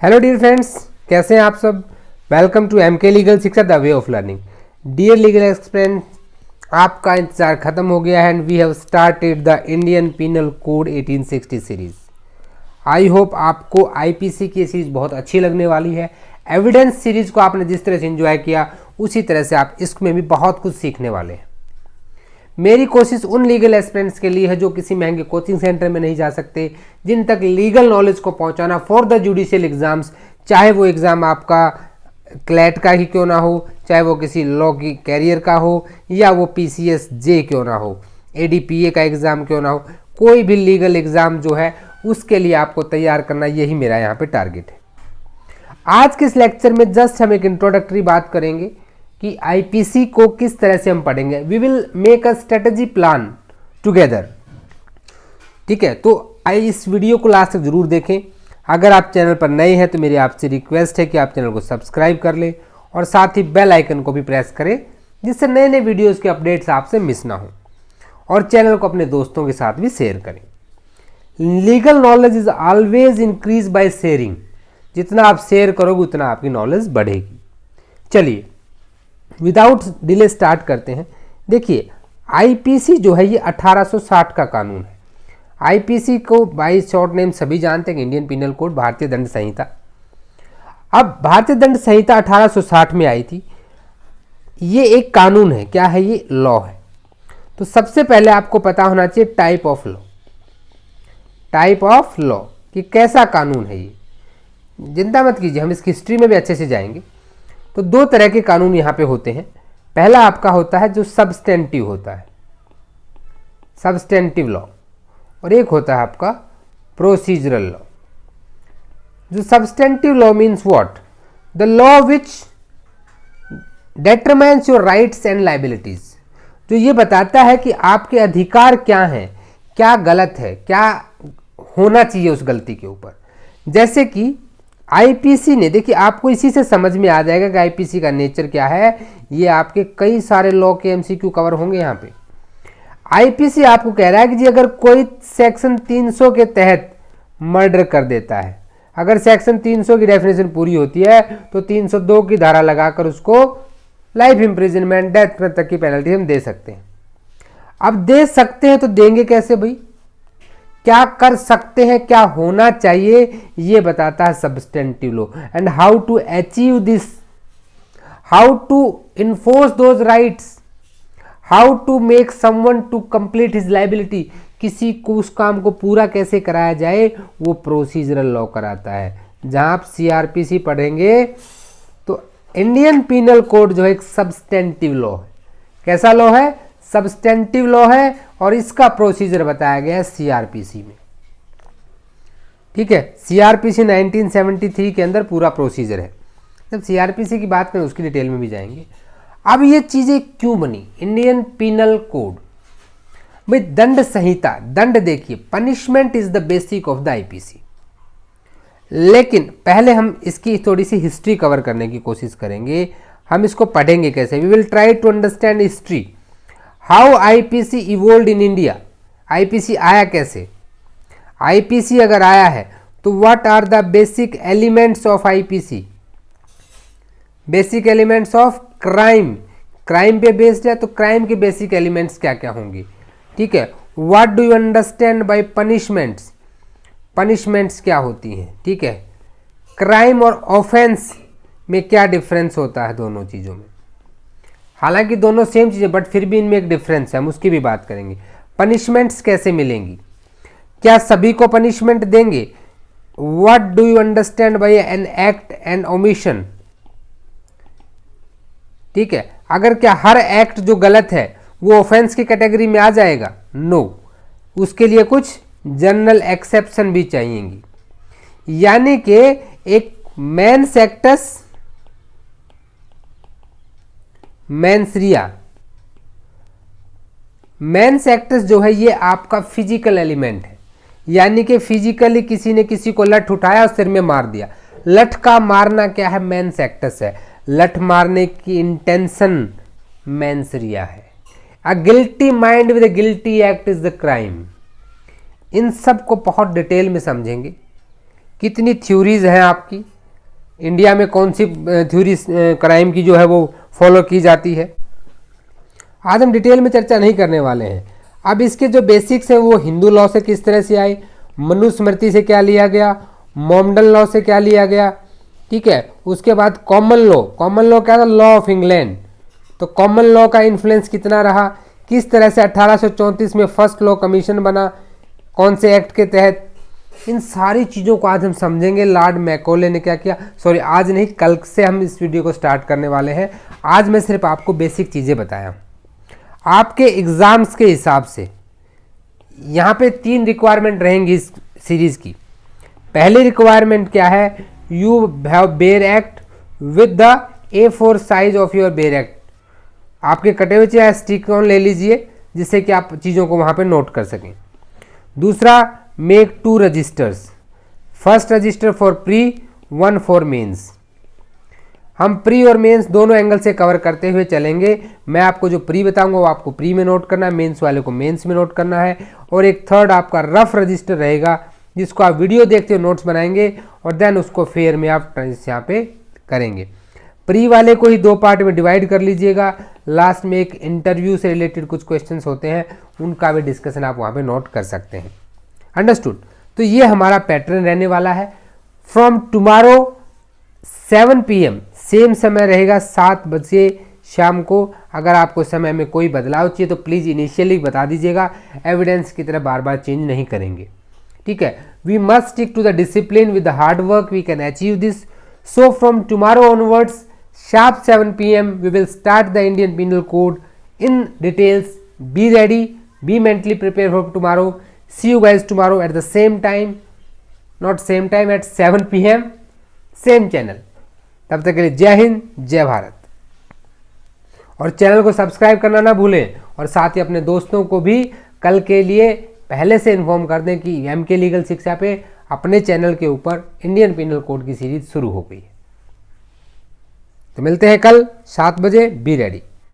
Hello dear friends, कैसे हैं आप सब। Welcome to MK legal Shiksha the way of learning. Dear legal expert, आपका इंतजार खत्म हो गया है and we have started the Indian Penal Code 1860 series. I hope आपको आईपीसी की सीरीज बहुत अच्छी लगने वाली है। एविडेंस सीरीज को आपने जिस तरह से एंजॉय किया उसी तरह से आप इसमें भी बहुत कुछ सीखने वाले हैं। मेरी कोशिश उन लीगल एस्पिरेंट्स के लिए है जो किसी महंगे कोचिंग सेंटर में नहीं जा सकते, जिन तक लीगल नॉलेज को पहुंचाना फॉर द जुडिशियल एग्जाम्स, चाहे वो एग्ज़ाम आपका क्लैट का ही क्यों ना हो, चाहे वो किसी लॉ की कैरियर का हो, या वो पीसीएस जे क्यों ना हो, एडीपीए का एग्ज़ाम क्यों ना हो, कोई भी लीगल एग्ज़ाम जो है उसके लिए आपको तैयार करना, यही मेरा यहाँ पे टारगेट है। आज के इस लेक्चर में जस्ट हम एक इंट्रोडक्टरी बात करेंगे कि आईपीसी को किस तरह से हम पढ़ेंगे। We will make a strategy plan together. ठीक है, तो इस वीडियो को लास्ट तक जरूर देखें। अगर आप चैनल पर नए हैं तो मेरी आपसे रिक्वेस्ट है कि आप चैनल को सब्सक्राइब कर लें और साथ ही बेल आइकन को भी प्रेस करें, जिससे नए नए वीडियोज़ के अपडेट्स आपसे मिस ना हो, और चैनल को अपने दोस्तों के साथ भी शेयर करें। Legal knowledge is always increase by sharing. जितना आप शेयर करोगे उतना आपकी नॉलेज बढ़ेगी। चलिए विदाउट डिले स्टार्ट करते हैं। देखिए, आईपीसी जो है ये 1860 का कानून है। आईपीसी को बाई शॉर्ट नेम सभी जानते हैं, इंडियन पिनल कोड, भारतीय दंड संहिता। अब भारतीय दंड संहिता 1860 में आई थी। ये एक कानून है, क्या है ये? लॉ है। तो सबसे पहले आपको पता होना चाहिए type of law. Type of law कि कैसा कानून है ये। चिंता मत कीजिए, हम इसकी हिस्ट्री में भी अच्छे से जाएंगे। तो दो तरह के कानून यहाँ पे होते हैं। पहला आपका होता है जो सब्सटेंटिव होता है, सब्सटेंटिव लॉ, और एक होता है आपका प्रोसीजरल लॉ। जो substantive law means what? The law which determines your rights and liabilities. जो ये बताता है कि आपके अधिकार क्या हैं, क्या गलत है, क्या होना चाहिए उस गलती के ऊपर। जैसे कि आईपीसी ने, देखिए आपको इसी से समझ में आ जाएगा कि आईपीसी का नेचर क्या है। ये आपके कई सारे लॉ के एमसीक्यू कवर होंगे यहाँ पे। आईपीसी आपको कह रहा है कि जी अगर कोई सेक्शन 300 के तहत मर्डर कर देता है, अगर सेक्शन 300 की डेफिनेशन पूरी होती है तो 302 की धारा लगाकर उसको लाइफ इम्प्रिजनमेंट, डेथ तक की पेनल्टी हम दे सकते हैं। अब दे सकते हैं तो देंगे कैसे भाई? क्या कर सकते हैं, क्या होना चाहिए, ये बताता है substantive law. And how to achieve this, how to enforce those rights, how to make someone to complete his liability. किसी को उस काम को पूरा कैसे कराया जाए, वो प्रोसीजरल लॉ कराता है। जहां आप सीआरपीसी पढ़ेंगे तो इंडियन पिनल कोड जो है एक सब्सटेंटिव लॉ है। कैसा लॉ है? सब्सटेंटिव लॉ है, और इसका प्रोसीजर बताया गया है सीआरपीसी में। ठीक है, सीआरपीसी 1973 के अंदर पूरा प्रोसीजर है। जब सीआरपीसी की बात करें उसकी डिटेल में भी जाएंगे। अब ये चीजें क्यों बनी? इंडियन पिनल कोड भाई, दंड संहिता, दंड देखिए, punishment is the basic of the IPC. लेकिन पहले हम इसकी थोड़ी सी हिस्ट्री कवर करने की कोशिश करेंगे। हम इसको पढ़ेंगे कैसे? We will try to understand history, how IPC evolved in India. IPC आया कैसे? आईपीसी अगर आया है तो what are the basic elements of IPC? Basic elements of crime, crime पे बेस्ड है तो क्राइम के बेसिक एलिमेंट्स क्या क्या होंगे। ठीक है, what do you understand by punishments? Punishments क्या होती हैं? ठीक है, क्राइम और ऑफेंस में क्या डिफरेंस होता है दोनों चीज़ों में? हालांकि दोनों सेम चीज़ें, बट फिर भी इनमें एक डिफरेंस है, हम उसकी भी बात करेंगे। पनिशमेंट्स कैसे मिलेंगी? क्या सभी को पनिशमेंट देंगे? What do you understand by an act and omission? ठीक है, अगर क्या हर एक्ट जो गलत है वो ऑफेंस की कैटेगरी में आ जाएगा? नो, उसके लिए कुछ जनरल एक्सेप्शन भी चाहिएंगी। यानी कि एक mens actus mens rea, mens actus जो है ये आपका फिजिकल एलिमेंट है। यानी कि फिजिकली किसी ने किसी को लठ उठाया और सिर में मार दिया। लठ का मारना क्या है? मेंस एक्टस है। लठ मारने की इंटेंशन मेंसरिया है। A guilty mind with a guilty act is the crime. इन सब को बहुत डिटेल में समझेंगे कितनी थ्योरीज हैं आपकी, इंडिया में कौन सी थ्योरी क्राइम की जो है वो फॉलो की जाती है। आज हम डिटेल में चर्चा नहीं करने वाले हैं। अब इसके जो बेसिक्स हैं वो हिंदू लॉ से किस तरह से आए, मनुस्मृति से क्या लिया गया, मॉमडन लॉ से क्या लिया गया, ठीक है। उसके बाद कॉमन लॉ क्या था, लॉ ऑफ इंग्लैंड, तो कॉमन लॉ का इन्फ्लुएंस कितना रहा, किस तरह से 1834 में फर्स्ट लॉ कमीशन बना, कौन से एक्ट के तहत, इन सारी चीज़ों को आज हम समझेंगे। लॉर्ड मैकॉले ने क्या किया, सॉरी आज नहीं, कल से हम इस वीडियो को स्टार्ट करने वाले हैं। आज मैं सिर्फ आपको बेसिक चीज़ें बताया। आपके एग्जाम्स के हिसाब से यहाँ पे 3 रिक्वायरमेंट रहेंगी इस सीरीज की। पहली रिक्वायरमेंट क्या है, you have bare act with the A4 size of your bare act. आपके कटे हुए चाहे स्टिक ऑन ले लीजिए जिससे कि आप चीज़ों को वहाँ पे नोट कर सकें। दूसरा, make 2 registers, first register for pre, 1 for mains. हम प्री और मेंस दोनों एंगल से कवर करते हुए चलेंगे। मैं आपको जो प्री बताऊंगा वो आपको प्री में नोट करना है, मेंस वाले को मेंस में नोट करना है। और एक थर्ड आपका रफ रजिस्टर रहेगा जिसको आप वीडियो देखते हुए नोट्स बनाएंगे और देन उसको फेयर में आप यहाँ पे करेंगे। प्री वाले को ही 2 पार्ट में डिवाइड कर लीजिएगा। लास्ट में एक इंटरव्यू से रिलेटेड कुछ क्वेश्चंस होते हैं, उनका भी डिस्कशन आप वहाँ पे नोट कर सकते हैं। अंडरस्टूड। तो ये हमारा पैटर्न रहने वाला है। फ्रॉम टुमारो 7 PM सेम समय रहेगा, 7 बजे शाम को। अगर आपको समय में कोई बदलाव चाहिए तो प्लीज़ इनिशियली बता दीजिएगा, एविडेंस की तरह बार बार चेंज नहीं करेंगे, ठीक है। We must stick to the discipline, with the hard work we can achieve this. So from tomorrow onwards sharp 7 PM we will start the Indian Penal Code in details. Be ready, be mentally prepared for tomorrow. See you guys tomorrow at the same time, not same time, at 7 PM same channel. तब तक के लिए जय हिंद, जय भारत। और channel को subscribe करना ना भूलें और साथ ही अपने दोस्तों को भी कल के लिए पहले से इन्फॉर्म कर दें कि MK लीगल शिक्षा पे अपने चैनल के ऊपर इंडियन पिनल कोड की सीरीज शुरू हो गई है। तो मिलते हैं कल 7 बजे, बी रेडी।